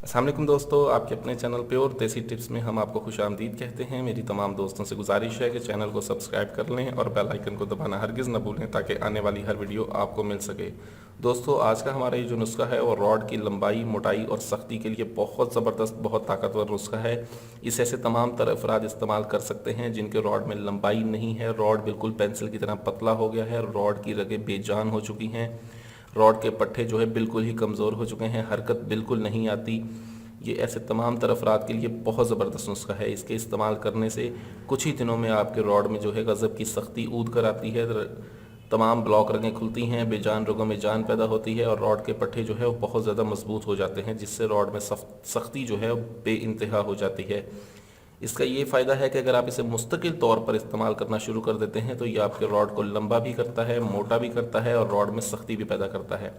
अस्सलाम वालेकुम दोस्तों, आपके अपने चैनल प्योर देसी टिप्स में हम आपको खुशामदीद कहते हैं। मेरी तमाम दोस्तों से गुजारिश है कि चैनल को सब्सक्राइब कर लें और बेल आइकन को दबाना हरगिज़ न भूलें ताकि आने वाली हर वीडियो आपको मिल सके। दोस्तों, आज का हमारा ये जो नुस्खा है वो रॉड की लंबाई, मोटाई और सख्ती के लिए बहुत ज़बरदस्त, बहुत ताकतवर नुस्खा है। इसे ऐसे तमाम तरह अफराद इस्तेमाल कर सकते हैं जिनके रॉड में लंबाई नहीं है, रॉड बिल्कुल पेंसिल की तरह पतला हो गया है, रॉड की रगें बेजान हो चुकी हैं, रॉड के पट्टे जो है बिल्कुल ही कमज़ोर हो चुके हैं, हरकत बिल्कुल नहीं आती। ये ऐसे तमाम तरफ रात के लिए बहुत ज़बरदस्त नुस्खा है। इसके इस्तेमाल करने से कुछ ही दिनों में आपके रॉड में जो है गज़ब की सख्ती ऊद कर आती है, तमाम ब्लॉक रगें खुलती हैं, बेजान रगों में जान पैदा होती है और रॉड के पट्टे जो है वो बहुत ज़्यादा मजबूत हो जाते हैं, जिससे रॉड में सख्ती जो है बेइंतहा हो जाती है। इसका ये फ़ायदा है कि अगर आप इसे मुस्तकिल तौर पर इस्तेमाल करना शुरू कर देते हैं तो ये आपके रॉड को लंबा भी करता है, मोटा भी करता है और रॉड में सख्ती भी पैदा करता है।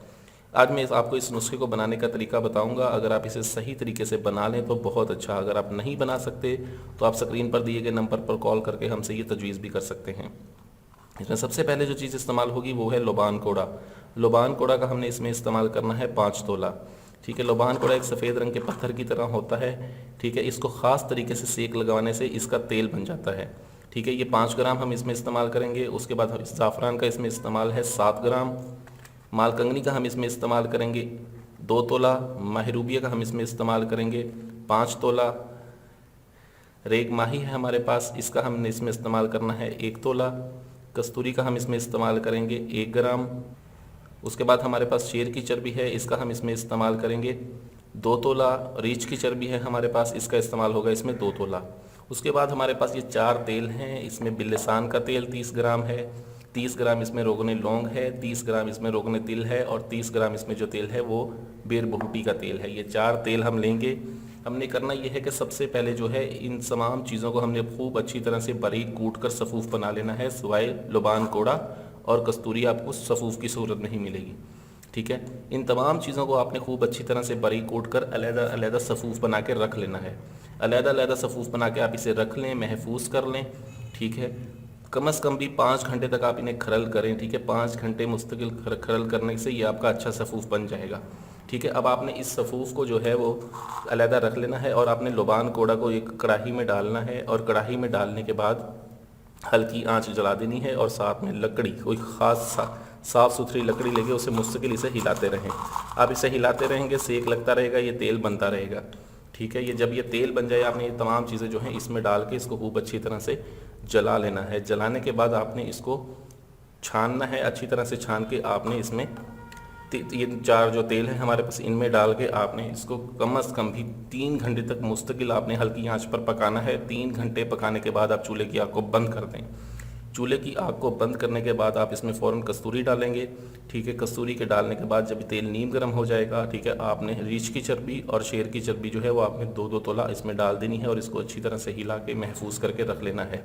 आज मैं आपको इस नुस्खे को बनाने का तरीका बताऊंगा। अगर आप इसे सही तरीके से बना लें तो बहुत अच्छा। अगर आप नहीं बना सकते तो आप स्क्रीन पर दिए गए नंबर पर कॉल करके हमसे ये तजवीज़ भी कर सकते हैं। इसमें सबसे पहले जो चीज़ इस्तेमाल होगी वो है लोबान कोड़ा। लोबान कोड़ा का हमने इसमें इस्तेमाल करना है 5 तोला। ठीक है, लोबान कोड़ा एक सफ़ेद रंग के पत्थर की तरह होता है। ठीक है, इसको ख़ास तरीके से सेक लगवाने से इसका तेल बन जाता है। ठीक है, ये 5 ग्राम हम इसमें इस्तेमाल करेंगे। उसके बाद ज़ाफ़रान का इसमें इस्तेमाल है 7 ग्राम। मालकंगनी का हम इसमें इस्तेमाल करेंगे 2 तोला। महरूबिया का हम इसमें इस्तेमाल करेंगे 5 तोला। रेग माही है हमारे पास, इसका हमने इसमें इस्तेमाल करना है 1 तोला। कस्तूरी का हम इसमें इस्तेमाल करेंगे 1 ग्राम। उसके बाद हमारे पास शेर की चर्बी है, इसका हम इसमें इस्तेमाल करेंगे 2 तोला। रीछ की चर्बी है हमारे पास, इसका इस्तेमाल होगा इसमें 2 तोला। उसके बाद हमारे पास ये 4 तेल हैं। इसमें बिल्लिसान का तेल 30 ग्राम है, 30 ग्राम इसमें रोगने लौंग है, 30 ग्राम इसमें रोगने तिल है और 30 ग्राम इसमें जो तेल है वो बेर बहूटी का तेल है। ये 4 तेल हम लेंगे। हमने करना ये है कि सबसे पहले जो है इन तमाम चीज़ों को हमने खूब अच्छी तरह से बारीक कूट कर सफ़ूफ बना लेना है, सिवाय लुबान कोड़ा और कस्तूरी आपको सफ़ूफ की सूरत नहीं मिलेगी। ठीक है, इन तमाम चीज़ों को आपने खूब अच्छी तरह से बारीक कूट कर अलहदा अलहदा सफ़ूफ बना के रख लेना है। अलहदा अलहदा सफ़ूफ बना के आप इसे रख लें, महफूज कर लें। ठीक है, कम से कम भी 5 घंटे तक आप इन्हें खरल करें। ठीक है, 5 घंटे मुस्तकिल खरल करने से ये आपका अच्छा सफ़ूफ बन जाएगा। ठीक है, अब आपने इस सफ़ूफ को जो है वो अलहदा रख लेना है और आपने लुबान कोड़ा को एक कढ़ाई में डालना है और कढ़ाई में डालने के बाद हल्की आंच जला देनी है और साथ में लकड़ी, कोई ख़ास साफ़ सुथरी लकड़ी लेके उसे मुस्तकिल इसे हिलाते रहें। आप इसे हिलाते रहेंगे, सेक लगता रहेगा, ये तेल बनता रहेगा। ठीक है, ये जब ये तेल बन जाए आपने ये तमाम चीज़ें जो हैं इसमें डाल के इसको खूब अच्छी तरह से जला लेना है। जलाने के बाद आपने इसको छानना है, अच्छी तरह से छान के आपने इसमें ये 4 जो तेल है हमारे पास इनमें डाल के आपने इसको कम से कम भी 3 घंटे तक मुस्तकिल आपने हल्की आंच पर पकाना है। 3 घंटे पकाने के बाद आप चूल्हे की आग को बंद कर दें। चूल्हे की आग को बंद करने के बाद आप इसमें फ़ौरन कस्तूरी डालेंगे। ठीक है, कस्तूरी के डालने के बाद जब तेल नीम गर्म हो जाएगा, ठीक है, आपने रीछ की चर्बी और शेर की चर्बी जो है वो आपने 2-2 तोला इसमें डाल देनी है और इसको अच्छी तरह से हिला के महफूज करके रख लेना है।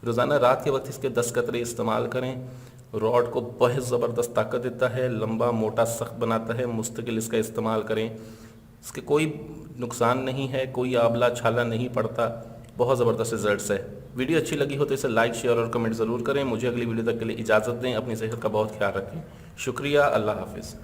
रोज़ाना रात के वक्त इसके 10 कतरे इस्तेमाल करें। रॉड को बहुत ज़बरदस्त ताकत देता है, लंबा मोटा सख्त बनाता है। मुस्तकिल इसका इस्तेमाल करें, इसके कोई नुकसान नहीं है, कोई आबला छाला नहीं पड़ता, बहुत ज़बरदस्त रिजल्ट्स है। वीडियो अच्छी लगी हो तो इसे लाइक, शेयर और कमेंट ज़रूर करें। मुझे अगली वीडियो तक के लिए इजाज़त दें। अपनी सेहत का बहुत ख्याल रखें। शुक्रिया, अल्लाह हाफिज़।